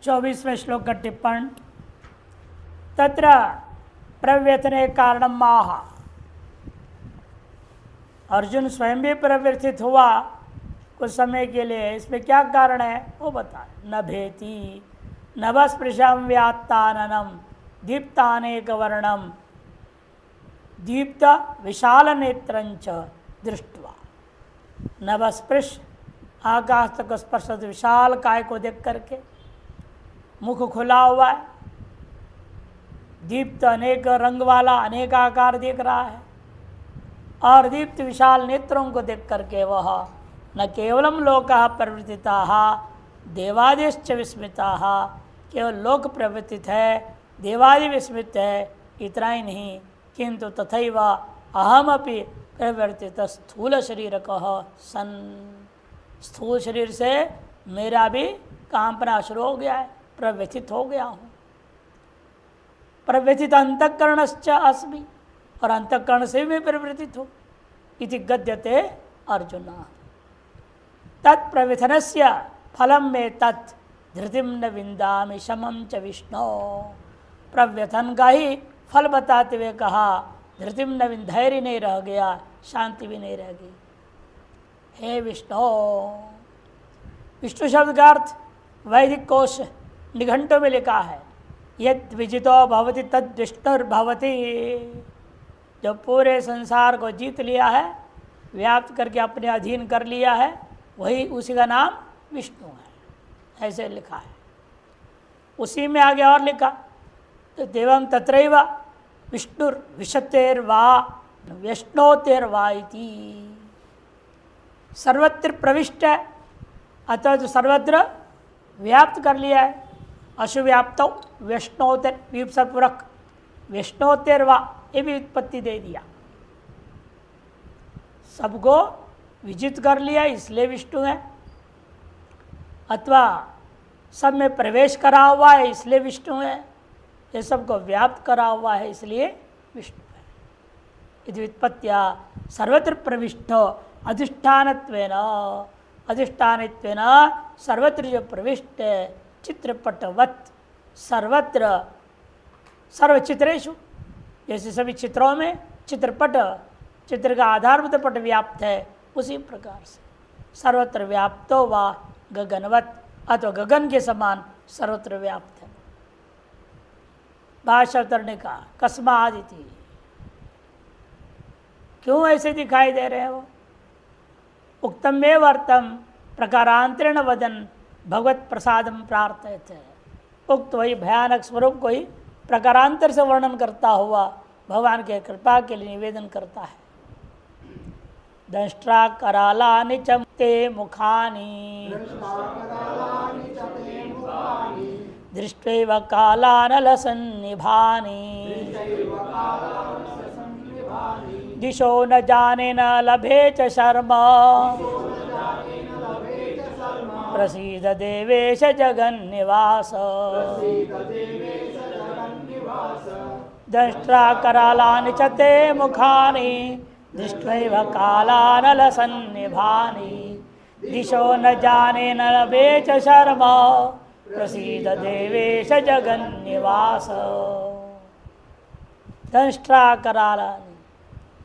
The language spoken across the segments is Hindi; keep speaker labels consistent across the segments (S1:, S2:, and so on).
S1: 24वें श्लोक का टिप्पण। तत्र प्रव्यथने कारणम माह। अर्जुन स्वयं भी प्रव्यथित हुआ कुछ समय के लिए, इसमें क्या कारण है वो बता। न भेति नभस्पृशम व्यात्ताननम दीप्तानेक वर्णम दीप्त विशाल नेत्रंच दृष्टवा। नभस्पृश आकाश तक स्पर्श विशाल काय को देख करके, मुख खुला हुआ है, दीप्त अनेक रंग वाला अनेक आकार देख रहा है, और दीप्त विशाल नेत्रों को देख करके वह न केवलम लोकः प्रवर्तिताः देवादिश्च विस्मिताः, केवल लोक प्रवर्तित है, देवादि विस्मित है, इतना ही नहीं किंतु तथैव अहमपि प्रवर्तित स्थूल शरीरकः सन। स्थूल शरीर से मेरा भी कांपना शुरू हो गया है, प्रव्यथित हो गया हूँ। प्रव्यथित अंतःकरणश्च अस्मि, और अंतःकरण से भी प्रवर्तित हो। इति गद्यते अर्जुन। तत्प्रव्यथनस्य फलम में तत् धृतिम न विंदामि शमं च विष्णु। प्रव्यथन का ही फल बताते हुए कहा, धृतिम न विंद, धैर्य नहीं रह गया, शांति भी नहीं रह गई। हे विष्णु, विष्णु शब्द का अर्थ वैदिक कोश निघंटों में लिखा है, यद विजितो भवति तद विष्णुर्भवति। जो पूरे संसार को जीत लिया है, व्याप्त करके अपने अधीन कर लिया है, वही उसी का नाम विष्णु है, ऐसे लिखा है। उसी में आगे और लिखा, तो देवं तत्रैव विष्णुर्विशतेर्वा व्यष्णोतेर्वा इति। सर्वत्र प्रविष्ट है, अतः जो सर्वत्र व्याप्त कर लिया है। अशुव्याप्त व्यष्णोतर विसर्पूरक व्यष्णोतेर्वा, ये भी उत्पत्ति दे दिया। सबको विजित कर लिया इसलिए विष्णु है, अथवा सब में प्रवेश करा हुआ है इसलिए विष्णु है, ये सबको व्याप्त करा हुआ है इसलिए विष्णु है। यदि व्युत्पत्तिया सर्वत्र प्रविष्ट अधिष्ठानत्वेन, अधिष्ठानत्वेन सर्वत्र जो प्रविष्ट चित्रपटवत् सर्वत्र सर्वचित्रेषु, जैसे सभी चित्रों में चित्रपट, चित्र का आधारभूत पट व्याप्त है, उसी प्रकार से सर्वत्र व्याप्तो वा गगनवत्, अथवा गगन के समान सर्वत्र व्याप्त है। भाष्यावतार ने कहा कस्मादिति, क्यों ऐसे दिखाई दे रहे हैं वो। उक्तमेव अर्थम प्रकारांतरेण वदन भगवत प्रसादम प्रार्थयते। उक्त वही भयानक स्वरूप को ही प्रकारांतर से वर्णन करता हुआ भगवान के कृपा के लिए निवेदन करता है। दंष्ट्रा करालानि च ते मुखानि दृष्ट्वैव कालानलसन्निभानि दिशो न जाने न लभे च शर्मा प्रसीद देवेश जगन्निवास। दंष्ट्रा करालानि च ते मुखानि दृष्ट्वैव कालानलसन्निभानि दिशो न जाने न लभे च शर्मा प्रसीद देवेश जगन्निवास। दंष्ट्रा करालानि,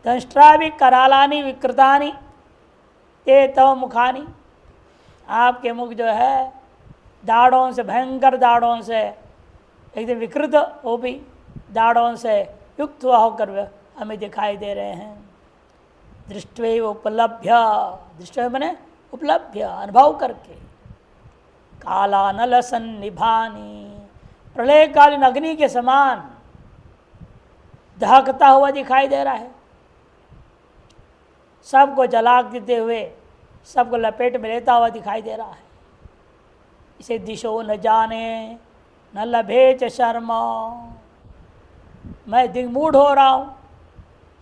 S1: दंष्ट्रा भी करालानि विकृतानि ते तव मुखानि, आपके मुख जो है दाढ़ों से, भयंकर दाढ़ों से एकदम विकृत, वो भी दाढ़ों से युक्त हुआ होकर हमें दिखाई दे रहे हैं। दृष्ट्वैव उपलभ्य, दृष्टि मैंने उपलभ्य, अनुभव करके, कालानल सन्निभानी, प्रलयकालीन अग्नि के समान दहकता हुआ दिखाई दे रहा है। सबको जला देते हुए, सबको लपेट में लेता हुआ दिखाई दे रहा है। इसे दिशो न जाने न लभे च शर्मा, मैं दिग्मूढ़ हो रहा हूँ,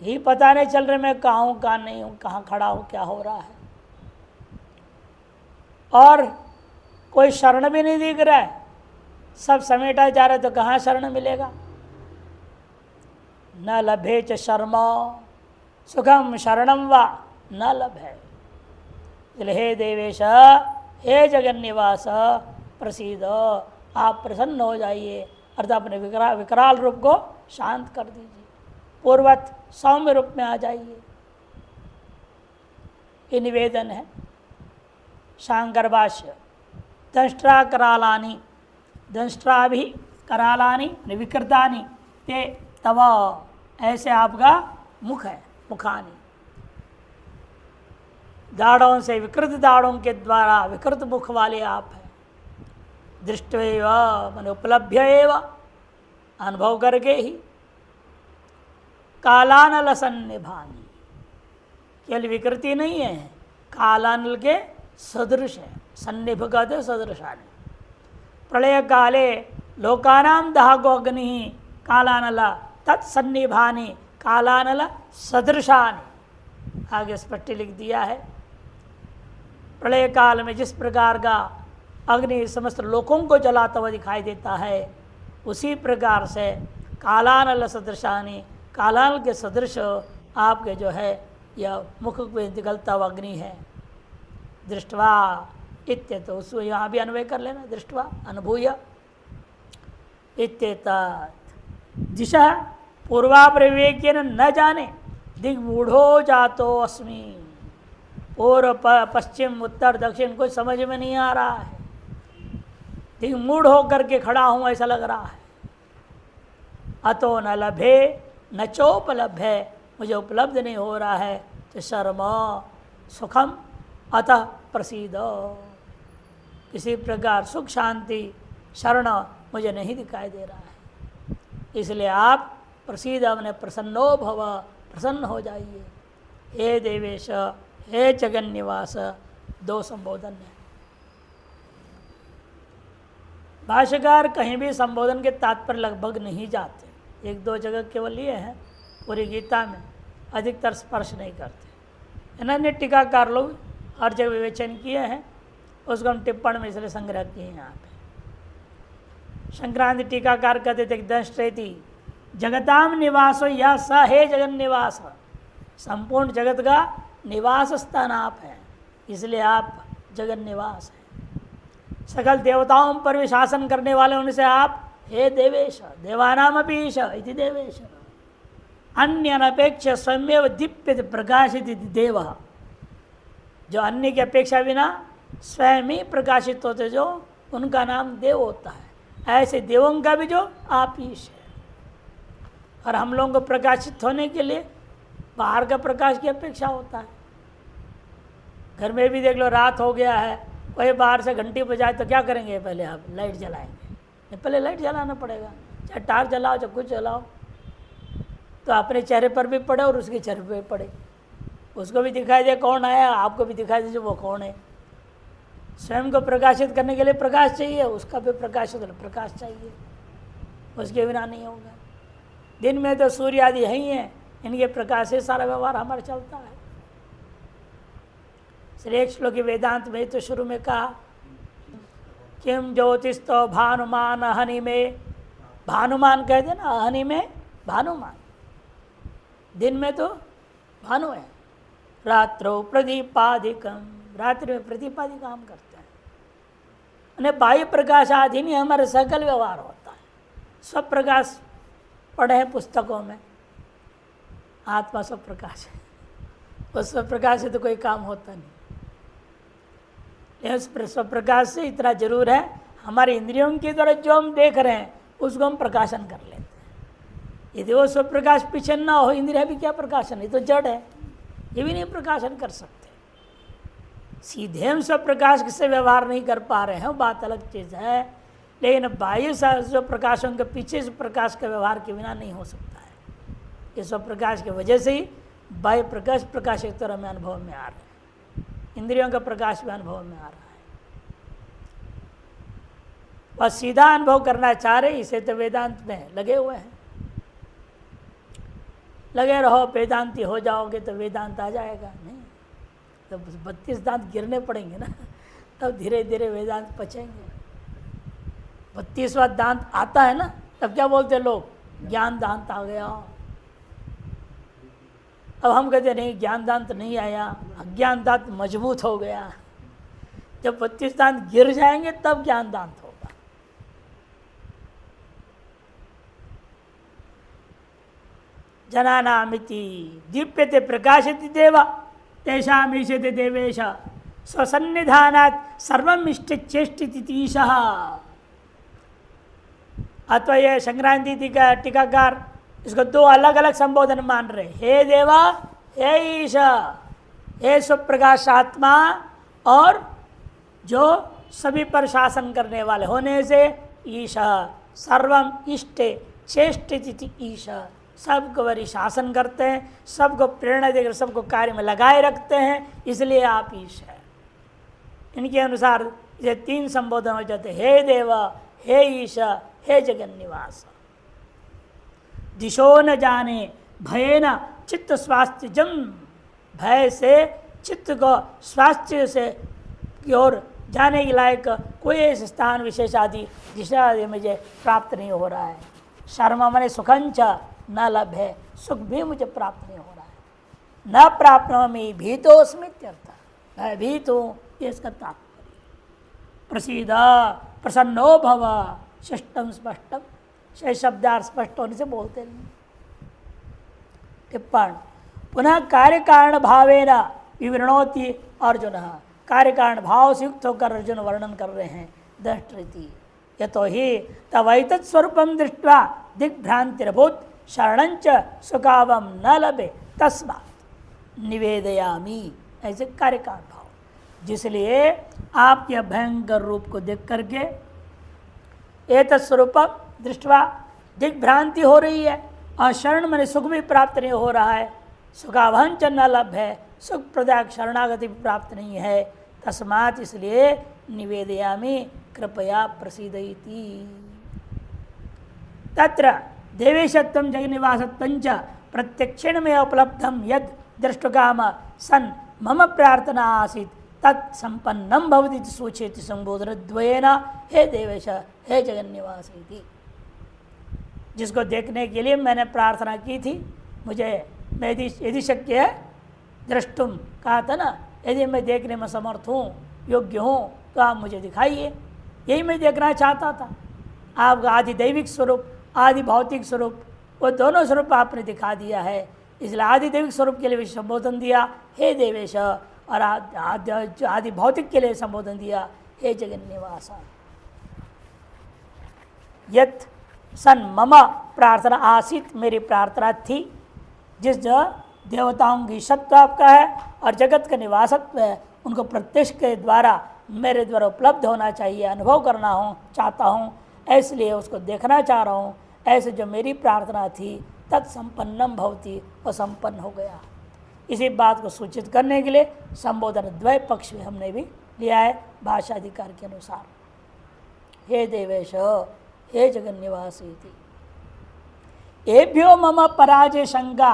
S1: यही पता नहीं चल रहा मैं कहाँ हूँ कहाँ नहीं हूँ, कहाँ खड़ा हूँ, क्या हो रहा है, और कोई शरण भी नहीं दिख रहा है। सब समेटा जा रहा है तो कहाँ शरण मिलेगा। न लभे च शर्मा सुखम शरणम वा न लभे। हे देवेश, हे जगन्निवास, प्रसीद, आप प्रसन्न हो जाइए, अर्थात अपने विकराल रूप को शांत कर दीजिए, पूर्वत सौम्य रूप में आ जाइए। ये निवेदन है। शांकर भाष्य दंष्ट्रा करालानी, दंष्ट्रा भी करालानी विकृतानी ते तव, ऐसे आपका मुख है, मुखानी, दाढ़ों से विकृत दाढ़ों के द्वारा विकृत मुख वाले आप हैं। दृष्टैव मन उपलभ्य एव, अनुभव करके ही, कालानल सन्निभानी, केवल विकृति नहीं है, कालानल के सदृश है, सन्निभ कहते सदृशानी। प्रलय काले लोकानाम दाहको अग्नि कालानल तत्सन्निभानी कालानल सदृशानी, आगे स्पष्ट लिख दिया है। प्रलय काल में जिस प्रकार का अग्नि समस्त लोकों को जलाता हुआ दिखाई देता है, उसी प्रकार से कालानल सदृशानी, कालानल के सदृश आपके जो है यह मुख में निकलता हुआ अग्नि है। दृष्टवा इत्य, तो उसको यहाँ भी अन्वय कर लेना, दृष्टवा अनुभूय इत्येतत् दिशा पूर्वाप्रविवेक्येन न जाने दिग्मूढ़ो जातो अस्मि, पूर्व पश्चिम उत्तर दक्षिण कुछ समझ में नहीं आ रहा है, दिग्मूढ़ होकर के खड़ा हूँ ऐसा लग रहा है। अतो न लभे न चोपलभ्य, मुझे उपलब्ध नहीं हो रहा है, तो शर्म सुखम अतः प्रसीद, किसी प्रकार सुख शांति शरण मुझे नहीं दिखाई दे रहा है, इसलिए आप प्रसीद अपने प्रसन्नो भव, प्रसन्न हो जाइए। हे देवेश, हे जगन्निवास, दो संबोधन है। भाष्यकार कहीं भी संबोधन के तात्पर्य लगभग नहीं जाते, एक दो जगह केवल ये हैं, पूरी गीता में अधिकतर स्पर्श नहीं करते। अन्य टीकाकार लोग हर जगह विवेचन किए हैं, उसको हम टिप्पण में इसलिए संग्रह किए हैं। यहाँ पे संक्रांति टीकाकार कहते थे दंष्ट्रेति जगताम निवासो या स हे जगन निवास, संपूर्ण जगत का निवास स्थान आप हैं, इसलिए आप जगन निवास हैं। सकल देवताओं पर भी शासन करने वाले उनसे आप हे देवेश, देवानाम अपीश इति देवेश, अन्य अनपेक्ष स्वयमेव दीप्यते प्रकाशित इति देव, जो अन्य की अपेक्षा बिना स्वयं ही प्रकाशित होते जो उनका नाम देव होता है, ऐसे देवों का भी जो आप ईश है। और हम लोगों को प्रकाशित होने के लिए बाहर का प्रकाश की अपेक्षा होता है। घर में भी देख लो, रात हो गया है, कोई बाहर से घंटी बजाए तो क्या करेंगे, पहले आप लाइट जलाएंगे, पहले लाइट जलाना पड़ेगा, चाहे टार्च जलाओ चाहे कुछ जलाओ, तो अपने चेहरे पर भी पड़े और उसके चेहरे पर भी पड़े, उसको भी दिखाई दे कौन आया, आपको भी दिखाई दे जो वो कौन है। स्वयं को प्रकाशित करने के लिए प्रकाश चाहिए, उसका भी प्रकाशित प्रकाश चाहिए, उसके बिना नहीं होगा। दिन में तो सूर्य आदि है ही हैं, इनके प्रकाश से सारा व्यवहार हमारा चलता है। श्रेष्ठ एक श्लोक वेदांत में तो शुरू में कहा किम ज्योतिस्तो भानुमान अहनि में, भानुमान कहते ना, अहनि में भानुमान, दिन में तो भानु है, रात्रो प्रदीपाधिकम, रात्रि में प्रदीपादि काम करते हैं, उन्हें बाह्य प्रकाश आदि नहीं हमारे सकल व्यवहार होता है। सब प्रकाश पढ़े हैं पुस्तकों में, आत्मा सब प्रकाश है, उस सब प्रकाश से तो कोई काम होता नहीं। उस सब प्रकाश से इतना जरूर है, हमारे इंद्रियों के द्वारा जो हम देख रहे हैं उसको हम प्रकाशन कर लेते हैं। यदि वो सब प्रकाश पीछे ना हो, इंद्रिया भी क्या प्रकाशन, ये तो जड़ है, ये भी नहीं प्रकाशन कर सकते। सीधे हम सब प्रकाश से व्यवहार नहीं कर पा रहे हैं, बात अलग चीज़ है, लेकिन बाह्य जो प्रकाशों के पीछे से प्रकाश का व्यवहार के बिना नहीं हो सकता है। ये सब प्रकाश की वजह से ही बाह्य प्रकाश प्रकाशित तरह में अनुभव में आ रहे हैं, इंद्रियों का प्रकाश भी अनुभव में आ रहा है। बस सीधा अनुभव करना चाह रहे, इसे तो वेदांत में लगे हुए हैं। लगे रहो, वेदांती हो जाओगे तो वेदांत आ जाएगा, नहीं तो 32 दांत गिरने पड़ेंगे ना, तब धीरे धीरे वेदांत पचेंगे। 32वां दांत आता है ना, तब क्या बोलते लोग, ज्ञान दांत आ गया। अब हम कहते नहीं, ज्ञान दांत नहीं आया, अज्ञान दांत मजबूत हो गया। जब 32 दांत गिर जाएंगे तब ज्ञान दांत होगा। जनानामिति दीप्यते प्रकाशति देव तेषाम ईशते देवेश स्वसन्निधानात् सर्वम इष्ट चेष्टितीशः। अथवा ये संक्रांति टीकाकार इसको दो अलग अलग संबोधन मान रहे, हे देवा, हे ईश, हे स्वप्रकाश आत्मा, और जो सभी पर शासन करने वाले होने से ईश सर्वम इष्टे चेष्टिति ईश, सबको वही शासन करते हैं, सबको प्रेरणा देकर सबको कार्य में लगाए रखते हैं, इसलिए आप ईश है। इनके अनुसार ये तीन संबोधन हो जाते, हे देव, हे ईश, हे जगन निवास। दिशो न जाने भयेन चित्त स्वास्थ्य जम, भय से चित्त को स्वास्थ्य से की ओर जाने के लायक कोई ऐसे स्थान विशेष आदि दिशा आदि मुझे प्राप्त नहीं हो रहा है। शर्म मने सुखंच न लभ्य, सुख भी मुझे प्राप्त नहीं हो रहा है। न प्राप्नोमि भीतोस्मि इत्यर्थ, मैं भीत हूँ, ये इसका तात्पर्य। प्रसीद प्रसन्नो भव, शिष्टम स्पष्टम, शेष शब्दार्थ स्पष्ट होने से बोलते नहीं। टिप्पण पुनः कार्य कारण भावेन विवरणोति अर्जुन, कार्य कारण भाव से युक्त होकर अर्जुन वर्णन कर रहे हैं दृष्टि। यतो ही तवैतत् स्वरूपम दृष्ट्वा दिग्भ्रांतिरभूत शरणंच सुखावम न लभे तस्मात् निवेदयामि, ऐसे कार्य कारण भाव, जिसलिए आपके भयंकर रूप को देख करके एतत् स्वरूपम दृष्टवा दिग्भ्रांति हो रही है और शरण मन सुख भी प्राप्त नहीं हो रहा है, सुखावहंच न लभ है, सुख प्रदायक शरणागति भी प्राप्त नहीं है, तस्मात् इसलिए निवेदयामि कृपया प्रसीदयति। तत्र देवेशत्वं जगन्निवासत्वं च प्रत्यक्षेण में उपलब्धं यद् दृष्टुकाम सन् मम प्रार्थना आसीत् तत् संपन्नं भवति इति सूचयति संबोधनद्वयेन, हे देवेश, हे जगन्निवास इति। जिसको देखने के लिए मैंने प्रार्थना की थी, मुझे यदि शक्य है दृष्टुम कहा था ना, यदि मैं देखने में समर्थ हूँ, योग्य हूँ, तो आप मुझे दिखाइए। यही मैं देखना चाहता था, आपका आदि दैविक स्वरूप, आदि भौतिक स्वरूप, वो दोनों स्वरूप आपने दिखा दिया है, इसलिए आदि दैविक स्वरूप के लिए संबोधन दिया हे देवेश, और आदि भौतिक के लिए संबोधन दिया हे जगन्निवास। यत् सन मम प्रार्थना आसीत, मेरी प्रार्थना थी, जिस देवताओं की सत्व आपका है और जगत का निवासत्व है, उनको प्रत्यक्ष के द्वारा मेरे द्वारा उपलब्ध होना चाहिए, अनुभव करना हो चाहता हूँ, इसलिए उसको देखना चाह रहा हूँ। ऐसे जो मेरी प्रार्थना थी तत्संपन्नम भवति, वो संपन्न हो गया। इसी बात को सूचित करने के लिए संबोधन द्वय पक्ष में हमने भी लिया है भाषा अधिकार के अनुसार। हे देवेश, हे जगन्निवास इति। एभ्यो मम पराजय शंका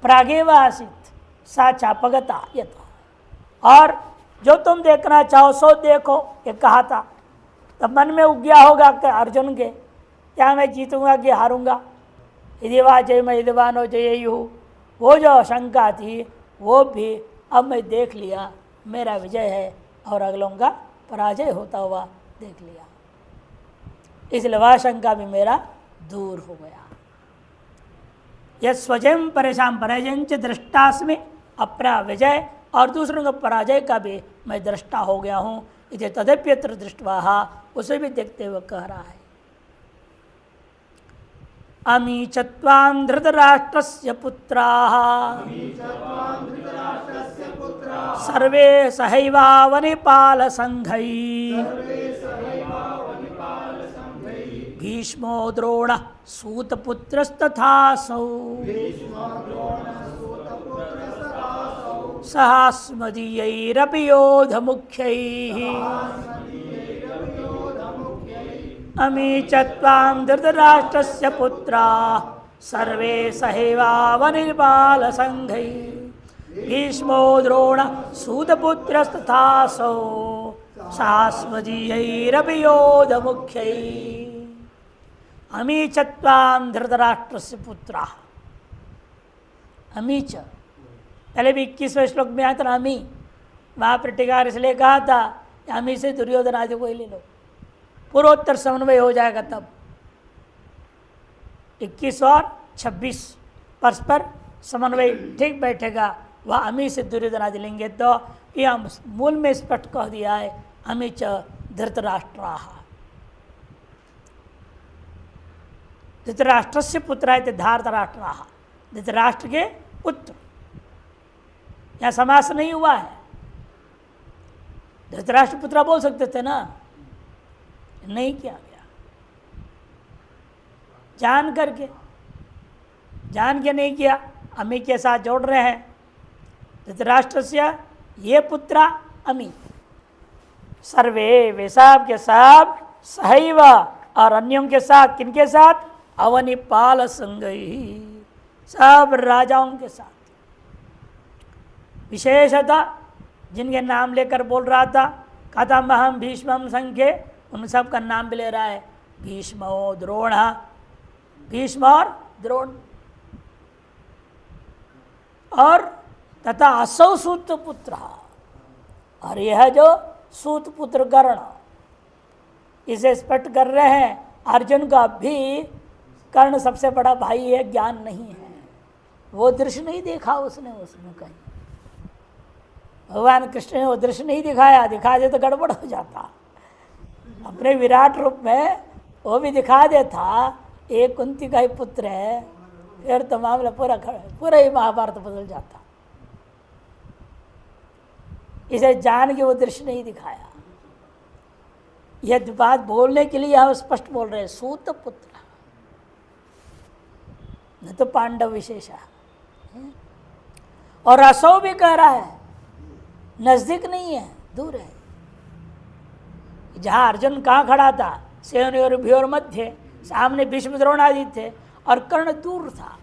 S1: प्रागेव आसीत् सा चापगता यथा, और जो तुम देखना चाहो सो देखो, ये कहा था। तब मन में उगया होगा कि अर्जुन के, क्या मैं जीतूंगा कि हारूंगा, यदि वा जय मैं यदवानो जयेयु, वो जो शंका थी वो भी अब मैं देख लिया, मेरा विजय है और अगलों का पराजय होता हुआ देख लिया, इसलिए वह शंका भी मेरा दूर हो गया। यह स्वयं परेशान पराजयंच दृष्टास्मि, अपना विजय और दूसरों का पराजय का भी मैं दृष्टा हो गया हूँ। इसे तदप्यत्र दृष्टवा, उसे भी देखते हुए कह रहा है। अमी चत्वां धृतराष्ट्रस्य पुत्राः सर्वे सहैवावनिपाल संघैः भीष्मो द्रोणः सूतपुत्रस्तथासौ सहास्मदीयैरपि योधमुख्यैः अमी चत्वां धृतराष्ट्रस्य पुत्राः सर्वे सहैवावनिपाल संघैः भीष्मो द्रोणः सूतपुत्रस्तथासौ सहास्मदीयैरपि योधमुख्यैः। अमी चत्वां धृतराष्ट्रस्य पुत्राः, अमी च पहले भी 21वें श्लोक में आता ना अमी, वहाँ पर टीकार इसलिए कहा था अमी से दुर्योधन आदि को ही ले लो, पूर्वोत्तर समन्वय हो जाएगा। तब 21 और 26 परस्पर समन्वय ठीक बैठेगा, वह अमी से दुर्योधन आदि लेंगे। तो यह मूल में स्पष्ट कह दिया है, अमी च धृतराष्ट्राः, धृतराष्ट्र से पुत्र है धार्तराष्ट्राः, धृतराष्ट्र के पुत्र। यहाँ समास नहीं हुआ है, धृतराष्ट्र पुत्र बोल सकते थे ना, नहीं किया गया। जान के नहीं किया, अमी के साथ जोड़ रहे हैं। धृतराष्ट्र से ये पुत्र अमी, सर्वे वे सब के सब सहैव, और अन्यों के साथ, किनके साथ? अवनिपाल संगई, सब राजाओं के साथ। विशेषतः जिनके नाम लेकर बोल रहा था, कथमहम भीष्मम संख्ये, उन सब का नाम भी ले रहा है, भीष्मो द्रोण, भीष्म और द्रोण, और तथा असौ सूत पुत्र, और यह जो सूत पुत्र कर्ण, इसे स्पष्ट कर रहे हैं अर्जुन का भी कर्ण सबसे बड़ा भाई है, ज्ञान नहीं है, वो दृश्य नहीं देखा उसने कहीं। भगवान कृष्ण ने वो दृश्य नहीं दिखाया, दिखा दे तो गड़बड़ हो जाता। अपने विराट रूप में वो भी दिखा देता, एक कुंती का ही पुत्र है, फिर तो मामला पूरा ही महाभारत बदल जाता। इसे जान के वो दृश्य नहीं दिखाया। यह बात बोलने के लिए हम स्पष्ट बोल रहे हैं, सूत पुत्र, न तो पांडव विशेष। और असौ भी कह रहा है, नजदीक नहीं है, दूर है। जहां अर्जुन कहाँ खड़ा था, सेनयोर भ्योर मध्य, सामने भीष्म द्रोण आदि थे, और कर्ण दूर था।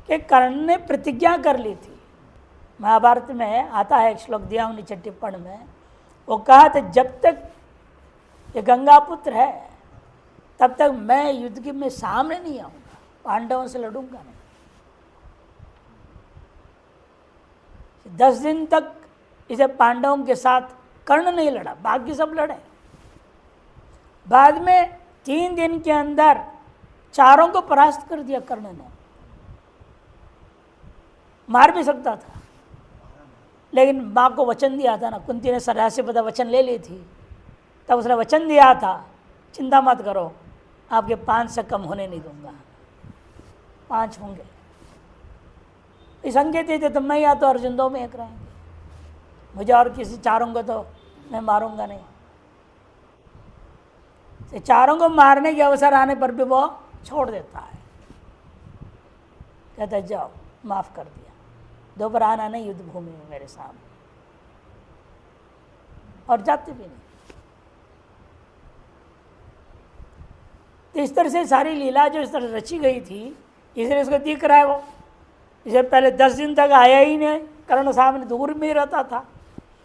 S1: कि कर्ण ने प्रतिज्ञा कर ली थी, महाभारत में आता है एक श्लोक दिया उन्हीं टिप्पण में, वो कहा था जब तक ये गंगा पुत्र है तब तक मैं युद्ध के में सामने नहीं आऊंगा, पांडवों से लड़ूंगा नहीं। 10 दिन तक इसे पांडवों के साथ कर्ण नहीं लड़ा, बाकी सब लड़े। बाद में 3 दिन के अंदर चारों को परास्त कर दिया कर्ण ने। मार भी सकता था, लेकिन माँ को वचन दिया था ना, कुंती ने सरहा से पता वचन ले ली थी, तब उसने वचन दिया था, चिंता मत करो, आपके 5 से कम होने नहीं दूंगा, 5 होंगे। इस संकेत थे तो मैं या तो अर्जुन 2 में 1 रहेंगे, मुझे और किसी चारों को तो मैं मारूंगा नहीं। चारों को मारने के अवसर आने पर भी वो छोड़ देता है, कहता है जाओ माफ कर दिया, दोबारा आना नहीं युद्ध भूमि में मेरे सामने, और जाते भी नहीं। तो इस तरह से सारी लीला जो इस तरह रची गई थी, इसलिए उसको दिख रहा है वो। इसे पहले 10 दिन तक आया ही नहीं, कर्ण सामने दूर में ही रहता था,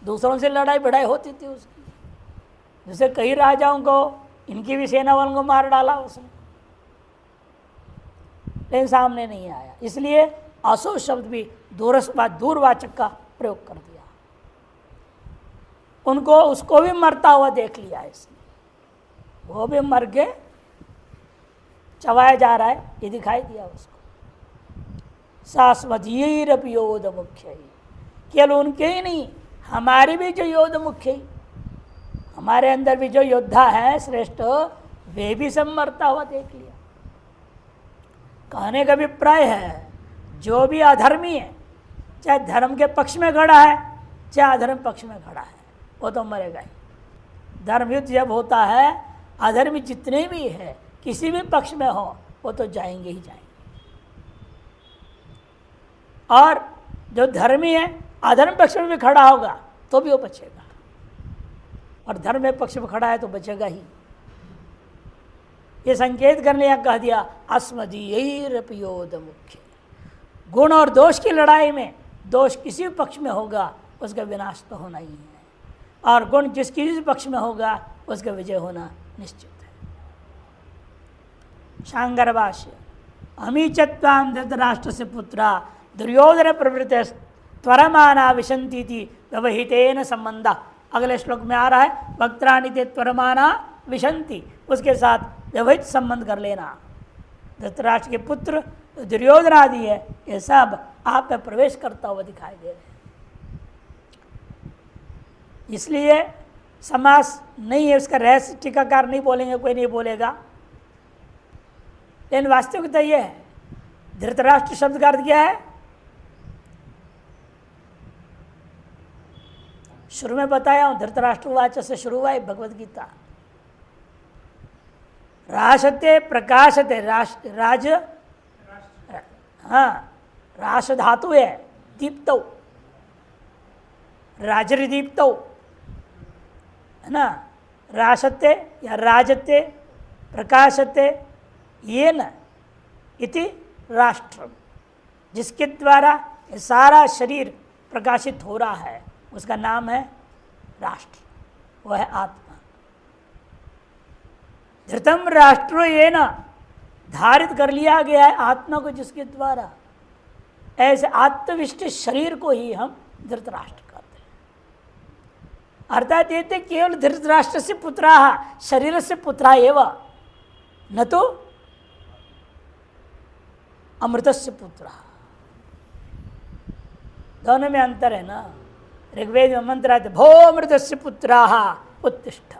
S1: दूसरों से लड़ाई भिड़ाई होती थी उसकी, जैसे कई राजाओं को, इनकी भी सेना वालों को मार डाला उसने, लेकिन सामने नहीं आया। इसलिए असो शब्द भी दूरवाचक का प्रयोग कर दिया। उनको उसको भी मरता हुआ देख लिया इसने, वो भी मर के चबाया जा रहा है, ये दिखाई दिया उसको। शाश्वतीरपयोध मुख्य, केवल उनके ही नहीं, हमारे भी जो योद्ध मुख्य, हमारे अंदर भी जो योद्धा है श्रेष्ठ, वे भी सब मरता हुआ देख लिया। कहने का अभिप्राय है, जो भी अधर्मी है, चाहे धर्म के पक्ष में खड़ा है चाहे अधर्म पक्ष में खड़ा है, वो तो मरेगा ही। धर्म युद्ध जब होता है, अधर्मी जितने भी है किसी भी पक्ष में हो, वो तो जाएंगे ही जाएंगे। और जो धर्मी है अधर्म पक्ष में भी खड़ा होगा तो भी वो बचेगा, और धर्म में पक्ष में खड़ा है तो बचेगा ही। ये संकेत करने या कह दिया अस्मदीयैरपयोध मुख्य। गुण और दोष की लड़ाई में दोष किसी भी पक्ष में होगा उसका विनाश तो होना ही है, और गुण जिस किसी पक्ष में होगा उसका विजय होना निश्चित है। शांगर भाष्य, अमीचत्वाम धृतराष्ट्र से पुत्रा दुर्योधन प्रवृत्त त्वरमाना विशंति व्यवहितेन संबंध। अगले श्लोक में आ रहा है वक्त्राणि ते त्वरमाना विशंति, उसके साथ व्यवहित संबंध कर लेना। धृतराष्ट्र के पुत्र तो दुर्योधन आदि है, ये सब आप में प्रवेश करता हुआ दिखाई दे रहे हैं। इसलिए समास नहीं है, उसका रहस्य टीकाकार नहीं बोलेंगे, कोई नहीं बोलेगा, लेकिन वास्तविकता यह है। धृतराष्ट्र शब्द का अर्थ क्या है? शुरू में बताया हूं, धृतराष्ट्रवाच से शुरू हुआ है भगवद गीता। राशते प्रकाशते, राज हाँ राश धातु है, दीप्तौ, राजरी दीप्तौ है ना, राशते या राजते प्रकाशते येन इति राष्ट्र, जिसके द्वारा सारा शरीर प्रकाशित हो रहा है उसका नाम है राष्ट्र, वह है आत्मा। धृतम राष्ट्रो येन, धारित कर लिया गया है आत्मा को जिसके द्वारा, ऐसे आत्मविष्ट शरीर को ही हम धृतराष्ट्र कहते हैं। अर्थात ये केवल धृतराष्ट्र से पुत्रा, शरीर से पुत्रा एवं, न तो अमृत से पुत्रा। दोनों में अंतर है ना। ऋग्वेद में मंत्र आते, भो अमृत से पुत्रा उत्तिष्ठ।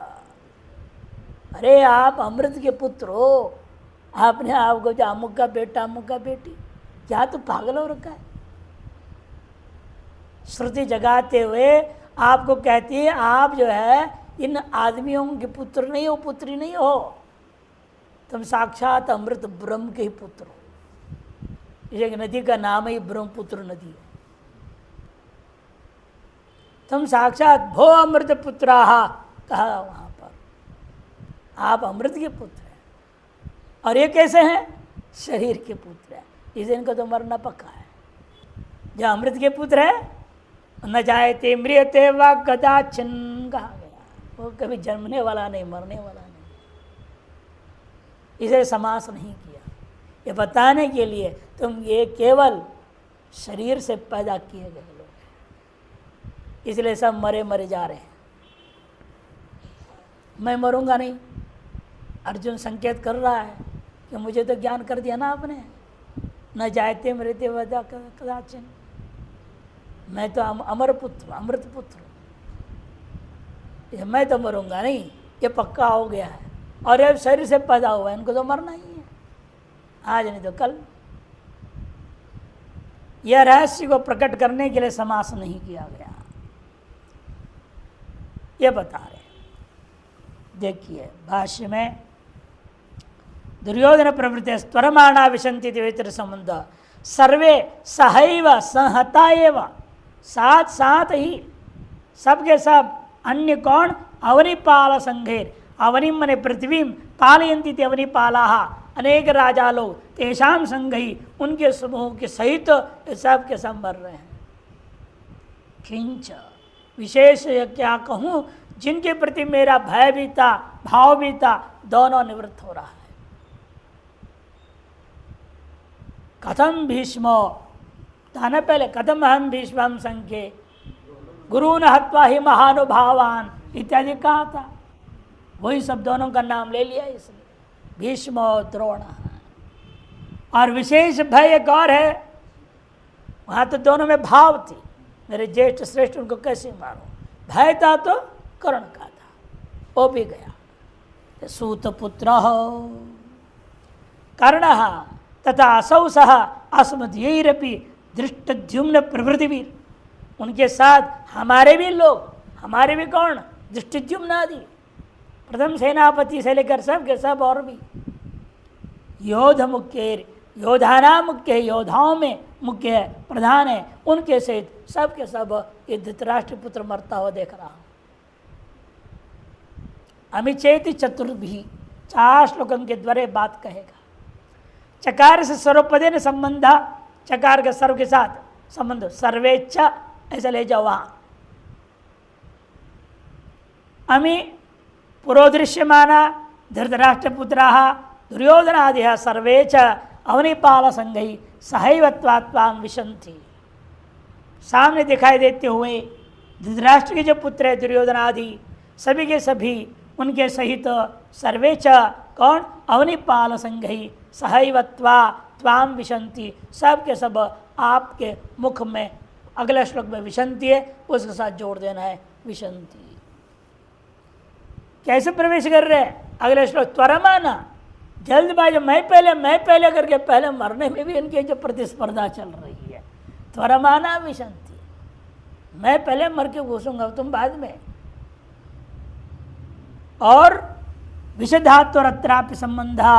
S1: अरे आप अमृत के पुत्र हो, आपने आपको जो अमुक का बेटा अमुक का बेटी, क्या तो पागल हो रखा है। श्रुति जगाते हुए आपको कहती है आप जो है इन आदमियों के पुत्र नहीं हो, पुत्री नहीं हो, तुम साक्षात अमृत ब्रह्म के ही पुत्र हो। एक नदी का नाम ही ब्रह्मपुत्र नदी है। तुम साक्षात भो अमृत पुत्रा कहा वहां पर, आप अमृत के पुत्र हैं। और ये कैसे हैं? शरीर के पुत्र हैं, इसे इनको तो मरना पक्का है। जो अमृत के पुत्र है, न जायते म्रियते व कदाचिन कहा गया, वो कभी जन्मने वाला नहीं, मरने वाला नहीं। इसे समास नहीं किया, ये बताने के लिए तुम ये केवल शरीर से पैदा किए गए लोग हैं, इसलिए सब मरे मरे जा रहे हैं। मैं मरूंगा नहीं, अर्जुन संकेत कर रहा है कि मुझे तो ज्ञान कर दिया ना आपने, न जायते मृत्य वदा कदाचिन, मैं तो अमर पुत्र, अमृत पुत्र, मैं तो मरूंगा नहीं, ये पक्का हो गया है। और ये शरीर से पैदा हुआ है, इनको तो मरना ही है, आज नहीं तो कल। यह रहस्य को प्रकट करने के लिए समास नहीं किया गया, ये बता रहे। देखिए भाष्य में, दुर्योधन प्रवृत्ति स्वरमाणा विशंति वेतर संबंध, सर्वे सहैव संहता एव, साथ साथ ही सबके सब, अन्य कौन? अवनिपाल संघेर, अवनिम मने पृथ्वी, पालयंती थे अवनिपाला, अनेक राजा लोग, तेषाम संघई, उनके समूह के सहित सब के सब मर रहे हैं। किंच विशेष क्या कहूँ, जिनके प्रति मेरा भय भी था, भाव भी था, दोनों निवृत्त हो रहा है। कथम भीष्मो, था पहले, कथम अहम भीष्म संख्ये गुरु न हत्वा ही महानुभावान इत्यादि कहा था, वही सब दोनों का नाम ले लिया इसने, भीष्म द्रोण। और विशेष भय एक और है, वहाँ तो दोनों में भाव थी, मेरे ज्येष्ठ श्रेष्ठ उनको कैसे मारूं, भय था तो कर्ण का था, वो भी गया। सूत पुत्र कर्ण तथा असौ सह अस्मदीरपि दृष्टद्युम्न प्रभृतिवीर, उनके साथ हमारे भी लोग, हमारे भी कौन? दृष्टद्युम्न आदि, प्रथम सेनापति से लेकर सब के सब, और भी योद्ध मुख्य, योधाना मुख्य, योद्धाओं में मुख्य है, प्रधान है, उनके सहित सब के सब ये धृतराष्ट्र पुत्र मरता हुआ देख रहा हूं। अमिचेति चतुर्भी, 4 श्लोकों के द्वारा बात कहेगा। चकार से सर्वपदे ने संबंध, चकार के सर्व के साथ संबंध, सर्वेच्छ ऐसा ले जाओ वहां। अमी पुरोदृश्यमाना धृतराष्ट्रपुत्रा दुर्योधनादि सर्वे च अवनिपाल संघई सहैवत्वात्वां विशंति, सामने दिखाई देते हुए धृतराष्ट्र के जो पुत्र है दुर्योधनादि, सभी के सभी उनके सहित सर्वे च कौन? अवनिपाल संघई सहैवत्वा त्वाम विशंति, सब के सब आपके मुख में, अगले श्लोक में विशंति है, उसके साथ जोड़ देना है विशंति। कैसे प्रवेश कर रहे हैं? अगले श्लोक त्वरमाना, जल्दबाजी, मैं पहले करके पहले मरने में भी इनकी जो प्रतिस्पर्धा चल रही है। त्वरमाना विशंति, मैं पहले मर के घुसूंगा, तुम बाद में। और विषधातुरत्रापि संबंधा,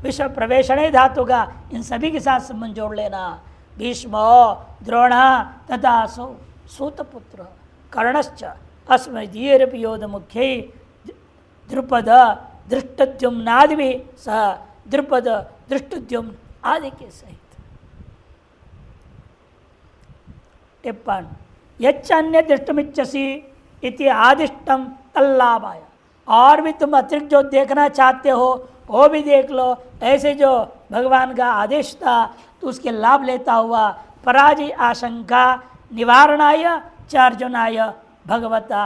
S1: विश्व प्रवेशणे धातु का इन सभी के साथ संबंध जोड़ लेना। भीष्म, द्रोण तथा सूतपुत्र, कर्णश्च अस्मदीयरपि योध मुख्य, द्रुपद दृष्टद्युम्नादि भी सह, द्रुपद दृष्टद्युम्न आदि के सहित। टिप्पण, यच्चान्य दृष्टमिच्छसि इति आदिष्टम तल्लाभाय, और भी तुम अतिरिक्त जो देखना चाहते हो वो भी देख लो। ऐसे जो भगवान का आदेश था तो उसके लाभ लेता हुआ पराजय आशंका निवारणाय च अर्जुनाय भगवता,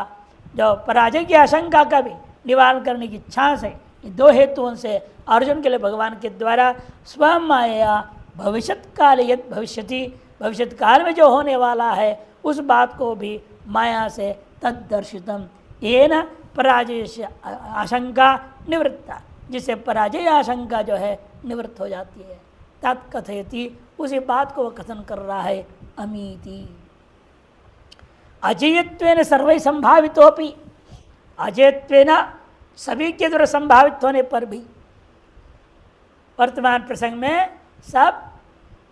S1: जो पराजय की आशंका का भी निवारण करने की इच्छा से दो हेतुओं से अर्जुन के लिए भगवान के द्वारा स्वयं माया भविष्यत काल यद भविष्यति, भविष्यत काल में जो होने वाला है उस बात को भी माया से तद्दर्शितम येन पराजय से आशंका निवृत्ता, जिससे पराजय आशंका जो है निवृत्त हो जाती है। तत्कथयति, उसी बात को वह कथन कर रहा है अमीति। अजयत्वेन सर्वै संभावितोपि, अजयत्वेन सभी के द्वारा संभावित होने पर भी वर्तमान प्रसंग में सब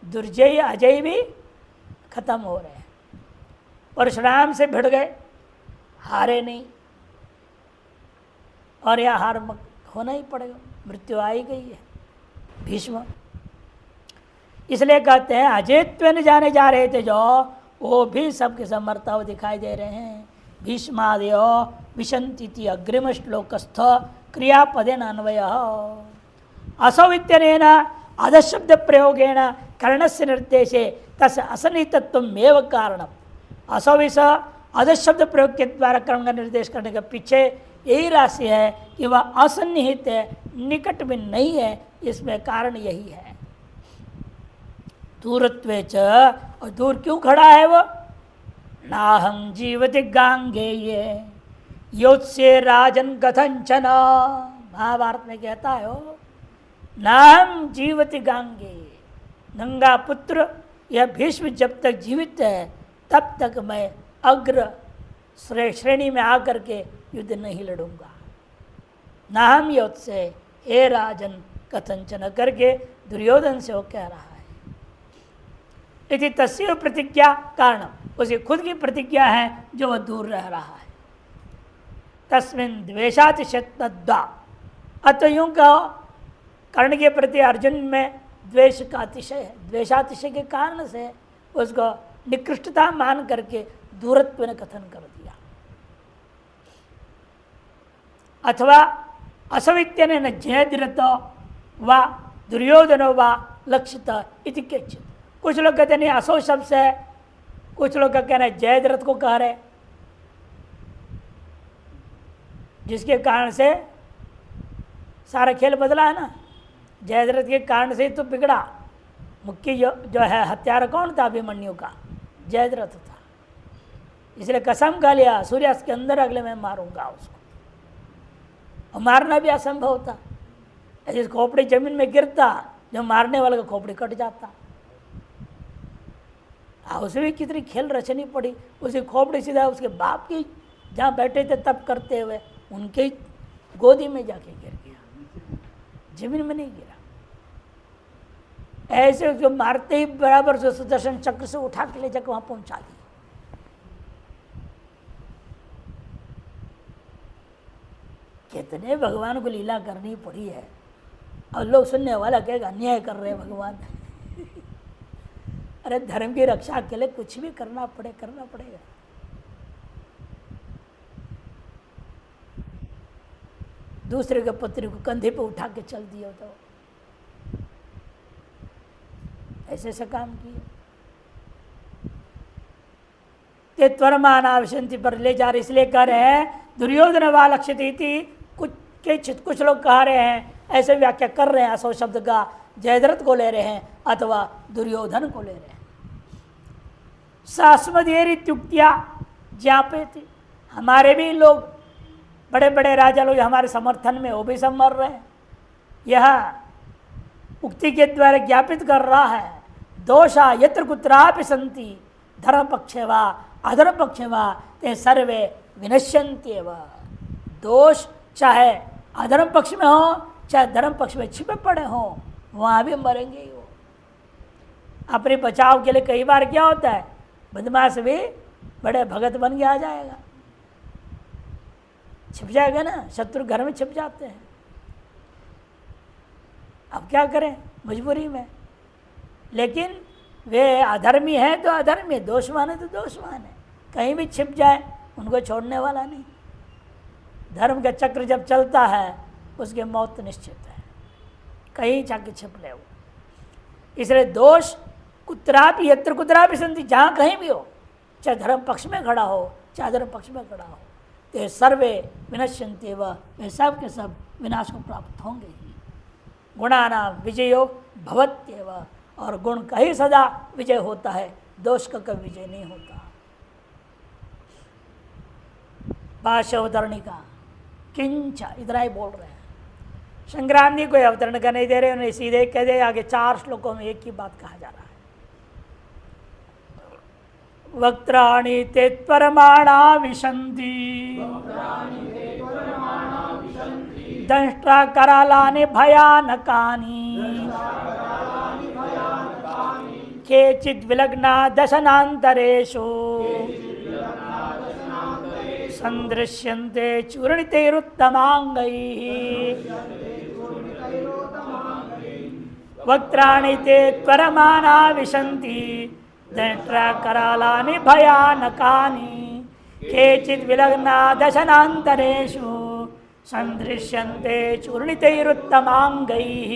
S1: दुर्जय अजय भी खत्म हो रहे हैं। परशुराम से भिड़ गए, हारे नहीं, और यह हार होना ही पड़ेगा, मृत्यु आ ही गई है। भीष्म इसलिए कहते हैं अजयत्वेन जाने जा रहे थे जो, वो भी सबके सब मरता हुआ दिखाई दे रहे हैं। भीष्मादयो विशंति अग्रिम श्लोकस्थ क्रियापदेन अन्वय। असौ इत्यनेन अधशब्द प्रयोगेण कर्णस्य निर्देशे तस्य असन्निहितत्वमेव कारणम्। असौ इस अधशब्द प्रयोग के द्वारा कर्ण का निर्देश करने के पीछे यही राशि है कि वह असन्निहित है, निकट में नहीं है, इसमें कारण यही है। दूरत्वे च, और दूर क्यों खड़ा है वो? नाहं जीवति गांगेये योत्स्य राजन कथंचन, महाभारत में कहता है वो, नाहं जीवति गांगेये, गंगा पुत्र यह भीष्म जब तक जीवित है तब तक मैं अग्र श्रेणी में आकर के युद्ध नहीं लड़ूंगा। नाहम योत्स्य हे राजन कथंचन करके दुर्योधन से वो कह रहा है। इति तस्य प्रतिज्ञा कारण, उसे खुद की प्रतिज्ञा है जो वह दूर रह रहा है। तस्मिन् द्वेषातिशयत्वा, अतः यूं कहो कर्ण के प्रति अर्जुन में द्वेष का अतिशय है, द्वेषातिशय के कारण से उसको निकृष्टता मान करके दूरत्व ने कथन कर दिया। अथवा असवित्यने न जयद्रथ व दुर्योधनो व लक्षित इति केचित, कुछ लोग कहते नहीं असौ शब्द से, कुछ लोग का कहना है जयद्रथ को कह रहे, जिसके कारण से सारा खेल बदला है ना। जयद्रथ के कारण से तो बिगड़ा। मुख्य जो है हत्यारा कौन था अभिमन्यु का? जयद्रथ था। इसलिए कसम खा लिया सूर्यास्त के अंदर अगले मैं मारूंगा उसको, और मारना भी असंभव था। ऐसे खोपड़ी जमीन में गिरता, जो मारने वाले का खोपड़ी कट जाता। उसे भी कितनी खेल रचनी पड़ी। उसकी खोपड़ी सीधा उसके बाप की जहाँ बैठे थे तब करते हुए उनके गोदी में जाके गिर गया, जमीन में नहीं गिरा। ऐसे उसको मारते ही बराबर से सुदर्शन चक्र से उठा के ले जाकर वहां पहुंचा दिया। कितने भगवान को लीला करनी पड़ी है, और लोग सुनने वाला कहेगा अन्याय कर रहे हैं भगवान। अरे धर्म की रक्षा के लिए कुछ भी करना पड़ेगा। दूसरे के पुत्र को कंधे पे उठा के चल दिया, तो ऐसे काम किए। ते त्वरमाना विशंति पर ले जा रहे, इसलिए कह रहे हैं दुर्योधन वा लक्षित, कुछ लोग कह रहे हैं, ऐसे व्याख्या कर रहे हैं असौ शब्द का, जयद्रथ को ले रहे हैं अथवा दुर्योधन को ले रहे हैं। सास्मदेरित्युक्त्या ज्ञापयति, हमारे भी लोग बड़े बड़े राजा लोग हमारे समर्थन में वो भी सब मर रहे हैं। यह उक्ति के द्वारा ज्ञापित कर रहा है दोषा यत्र कुत्रापि सन्ति धर्म पक्षे वा अधर्म पक्षे वा ते सर्वे विनश्यन्त्येव। दोष चाहे अधर्म पक्ष में हो चाहे धर्म पक्ष में छिपे पड़े हो वहाँ भी मरेंगे ही वो। अपने बचाव के लिए कई बार क्या होता है, बदमाश भी बड़े भगत बन के आ जाएगा, छिप जाएगा ना, शत्रु घर में छिप जाते हैं। अब क्या करें मजबूरी में, लेकिन वे अधर्मी है तो अधर्मी, दोषवान है तो दोषवान है, कहीं भी छिप जाए उनको छोड़ने वाला नहीं। धर्म का चक्र जब चलता है उसकी मौत निश्चित है, कहीं जाके छिप ले वो। इसलिए दोष कुत्रापि यत्र कुत्रापि संति, जहाँ कहीं भी हो, चाहे धर्म पक्ष में खड़ा हो चाहे अधर्म पक्ष में खड़ा हो, ते सर्वे विनश्यन्ति व, वे सब के सब विनाश को प्राप्त होंगे ही। गुणानां विजयो भवत्येव, और गुण का ही सदा विजय होता है, दोष का कभी विजय नहीं होता। भाष्य अवतरणी का किंच इतना ही बोल रहे हैं, संग्राम जी कोई अवतरण का नहीं दे रहे, उन्हें सीधे कह दे। आगे 4 श्लोकों में एक ही बात कहा जा रहा है। वक्त्राणि ते त्वरमाणा विशन्ति दंष्ट्रा करालानि भयानकानि केचिद् विलग्ना दशनान्तरेषु संदृश्यन्ते चूर्णितैरुत्तमाङ्गैः। वक्त्राणि ते त्वरमाणा विशन्ति दंष्ट्रा करालानि भयानकानि केचिद् विलग्ना दशनान्तरेषु संदृश्यन्ते चूर्णितैरुत्तमाङ्गैः।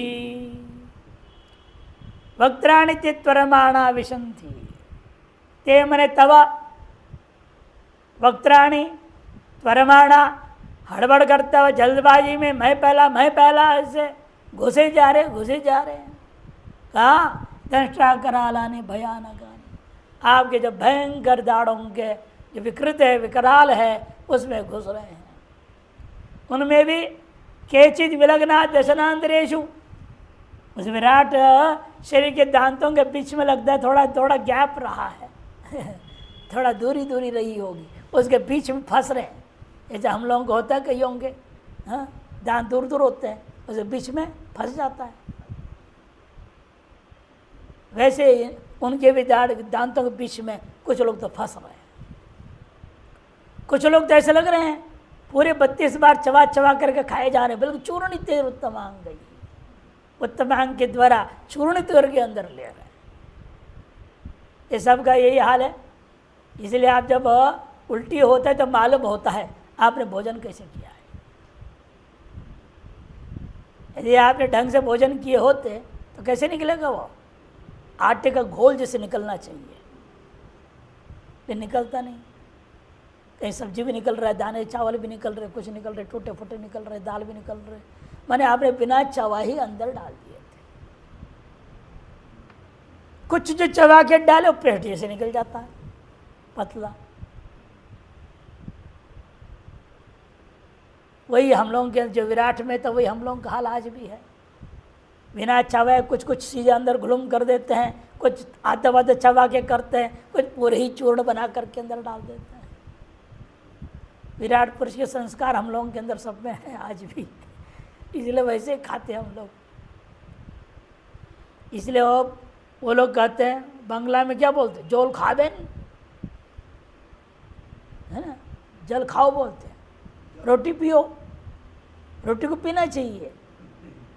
S1: वक्त्राणि ते त्वरमाणा विशन्ति, ते मने तव, वक्त्राणि त्वरमाणा हड़बड़ करता हुआ जल्दबाजी में मैं पहला ऐसे घुसे जा रहे हैं। कहाँ? दंष्ट्रा करालानि भयानकानि, आपके जो भयंकर दाढ़ों के जो विकृत है विकराल है उसमें घुस रहे हैं। उनमें भी केचिद विलग्ना दशनांतरेषु, उस विराट शरीर के दांतों के बीच में लगता है थोड़ा थोड़ा गैप रहा है थोड़ा दूरी रही होगी, उसके बीच में फंस रहे हैं। जैसे हम लोगों को होता है कईयों के, हाँ, दांत दूर होते हैं, उसके बीच में फंस जाता है। वैसे उनके भी दांतों के बीच में कुछ लोग तो फंस रहे हैं, कुछ लोग तो ऐसे लग रहे हैं पूरे 32 बार चबा करके खाए जा रहे हैं, बिल्कुल चूर्णित उत्तमांग गई, उत्तमांग के द्वारा चूर्णित करके अंदर ले रहे हैं। ये सब का यही हाल है। इसलिए आप जब उल्टी होता है तो मालूम होता है आपने भोजन कैसे किया है। यदि आपने ढंग से भोजन किए होते तो कैसे निकलेगा वो, आटे का घोल जैसे निकलना चाहिए, लेकिन निकलता नहीं। कहीं सब्जी भी निकल रहा है, दाने चावल भी निकल रहे, कुछ निकल रहे, टूटे फूटे निकल रहे, दाल भी निकल रहे, माने आपने बिना चवा ही अंदर डाल दिए थे। कुछ जो चबा के डाले वो पेट जैसे निकल जाता है, पतला। वही हम लोगों के जो विराट में तो वही हम लोगों का हाल आज भी है। बिना चबाए कुछ सीधे अंदर घुलुम कर देते हैं, कुछ आधे चबा के करते हैं, कुछ पूरे ही चूर्ण बना करके अंदर डाल देते हैं। विराट पुरुष के संस्कार हम लोगों के अंदर सब में है आज भी, इसलिए वैसे खाते हैं हम लोग। इसलिए वो लोग कहते हैं, बांग्ला में क्या बोलते हैं, जोल खाबेन, है ना, जल खाओ बोलते हैं। रोटी पियो, रोटी को पीना चाहिए,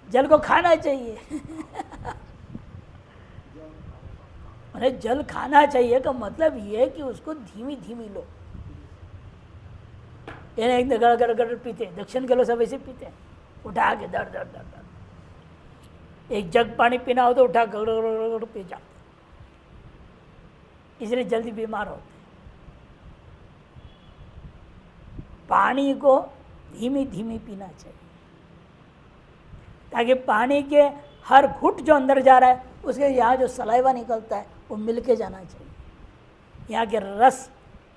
S1: जल को खाना चाहिए अरे जल खाना चाहिए का मतलब ये है कि उसको धीमी धीमी लो। एक गड़ पीते, दक्षिण के लोग सब ऐसे पीते हैं, उठा के दर दर दर दर। एक जग पानी पीना हो तो उठा गड़ पी जाते, इसलिए जल्दी बीमार होते हैं। पानी को धीमी धीमी पीना चाहिए ताकि पानी के हर घुट जो अंदर जा रहा है उसके यहाँ जो सलाइवा निकलता है वो मिल के जाना चाहिए, यहाँ के रस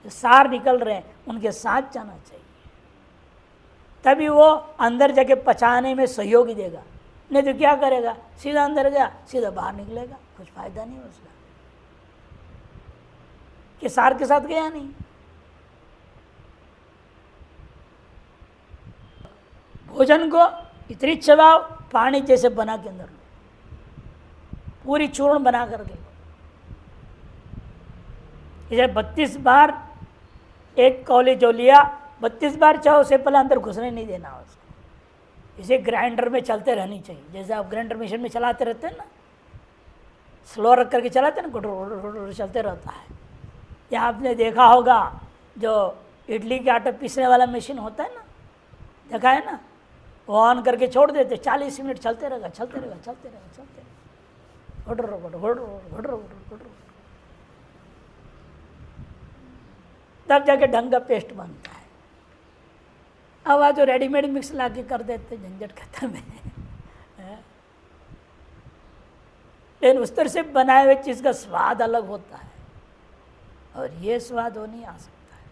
S1: जो सार निकल रहे हैं उनके साथ जाना चाहिए, तभी वो अंदर जाके पचाने में सहयोगी देगा। नहीं तो क्या करेगा, सीधा अंदर गया सीधा बाहर निकलेगा, कुछ फायदा नहीं उसका, कि सार के साथ गया नहीं। भोजन को इतनी चबाओ पानी जैसे बना के अंदर लो, पूरी चूर्ण बना करके लो। इसे 32 बार एक कौली जो लिया 32 बार चाहो उसे पहले अंदर घुसने नहीं देना उसको। इसे ग्राइंडर में चलते रहनी चाहिए, जैसे आप ग्राइंडर मशीन में चलाते रहते हैं ना, स्लो रख करके चलाते हैं ना, गुटर चलते रहता है। या आपने देखा होगा जो इडली के आटा पीसने वाला मशीन होता है ना, देखा है ना, वो ऑन करके छोड़ देते, 40 मिनट चलते रहेगा चलते रहेगा चलते रहेगा चलते रहेगा, घुटर तब जाके ढंग का पेस्ट बनता है। अब आज जो रेडीमेड मिक्स ला के कर देते, झंझट खत्म है। लेकिन उस तरह से बनाए हुए चीज़ का स्वाद अलग होता है और ये स्वाद हो नहीं आ सकता है।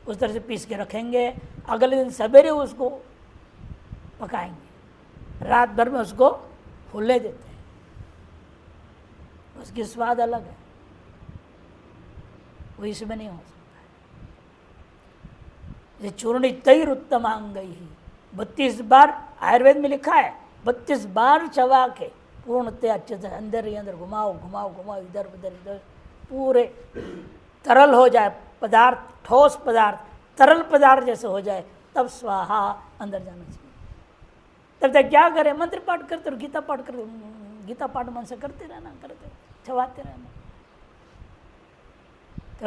S1: उस तरह से पीस के रखेंगे, अगले दिन सवेरे उसको पकाएंगे, रात भर में उसको फूलने देते हैं, उसकी स्वाद अलग है, वो इसमें नहीं हो सकता है। ये चूर्णी तैर उत्तमांग ही 32 बार आयुर्वेद में लिखा है, 32 बार चबा के पूर्णतः अच्छे से अंदर ही अंदर घुमाओ घुमाओ घुमाओ, इधर उधर इधर, पूरे तरल हो जाए पदार्थ, ठोस पदार्थ तरल पदार्थ जैसे हो जाए, तब स्वाहा अंदर जाना चाहिए। तब तक क्या करें, मंत्र पाठ करते रहो, गीता पाठ कर, गीता पाठ मन से करते रहना, करते चबाते रहना।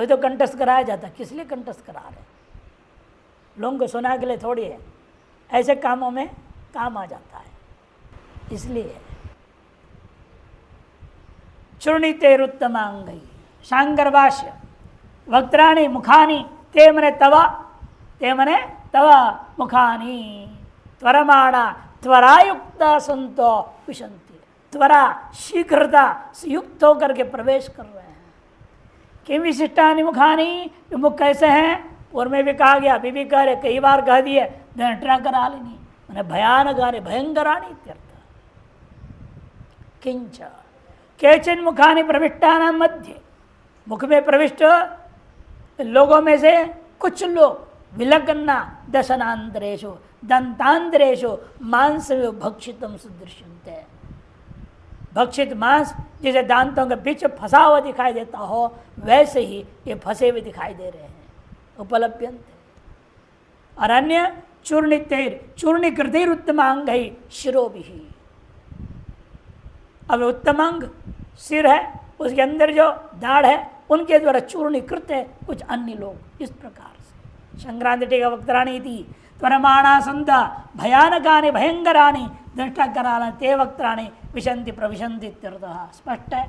S1: तो कंठस्थ कराया जाता, किस लिए कंठस्थ करा रहे, लोगों को सुना के लिए थोड़ी है, ऐसे कामों में काम आ जाता है, इसलिए। चूर्णितेरुत्तमांगई शांगर भाष्य वक्त्राणि मुखानि ते मने तव मुखानि त्वरमाणा त्वरायुक्ता संतो विशंति, त्वरा शीघ्रता से युक्त होकर के प्रवेश कर रहे हैं। किम विशिष्टानि मुखानि, मुख कैसे हैं, पूर्व में भी कहा गया, अभी भी कह रहे, कई बार कह दिए, दंट्रा करालिनी मैंने भयानकानि भयंकराणि इत्यर्थ। किंच केचिन मुखानि प्रविष्टानां मध्ये, मुख में प्रविष्ट लोगों में से कुछ लोग विलग्ना दशनांतरेषु दंतांतरेषु मांस भक्षितम सुदृश्यन्ते, भक्षित मांस जिसे दांतों के बीच फंसा हुआ दिखाई देता हो, वैसे ही ये फंसे हुए दिखाई दे रहे हैं, उपलभ्यन्ते। और अन्य चूर्णितेर चूर्णीकृतिर उत्तमांग ही शिरोभिः, अब उत्तमांग सिर है, उसके अंदर जो दाढ़ है उनके द्वारा चूर्णीकृत है कुछ अन्य लोग, इस प्रकार से। संक्रांति टीका वक्त्राणि थी त्वरमाणा संत भयानकानि भयंकराणि दृष्टा कराला ते वक्त्राणि विशंति प्रविशंति इत्यर्थः, स्पष्ट है।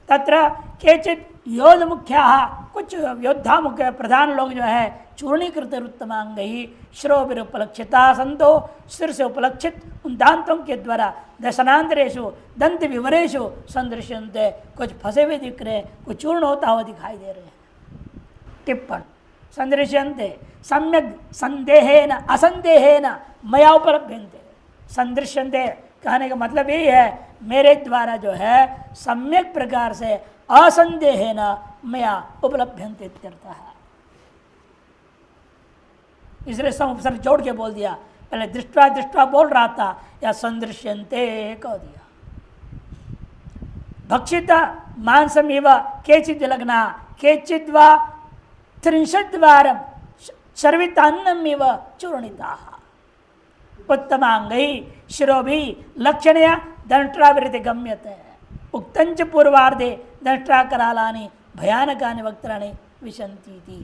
S1: तत्र केचित योद्ध मुख्याः, कुछ योद्धा मुख्य प्रधान लोग जो है चूर्णीकृत उत्तमांग ही शिरोभिर उपलक्षिता संतो, सिर से उपलक्षित उन दांतों के द्वारा दशनांतरेषु दंत विवरेषु संदृश्यन्ते, कुछ फंसे हुए दिख रहे, कुछ चूर्ण होता हुआ दिखाई दे रहे हैं। टिप्पण संदृश्यन्ते सम्यक संदेहेन असंदेहेन मया उपलभ्यन्ते, संदृश्यन्ते कहने का मतलब यही है, मेरे द्वारा जो है सम्यक प्रकार से असंदेहेन मया उपलभ्यन्ते इत्यर्थः। इसलिए उपसर्ग जोड़ के बोल दिया, पहले दृष्टवा दृष्टवा बोल रहा था, या संदृश्यन्ते कह दिया। भक्षित मांसम इव केचित् लग्ना केचित् वा 30 वारं शर्वितान्नम इव चूर्णिताः, उत्तमांगैः शिरोभिः लक्षणया दंष्ट्रावृत्ति गम्यते, उक्तंच पूर्वार्धे दंष्ट्राकरालानि भयानकानि वक्त्राणि विशन्ति।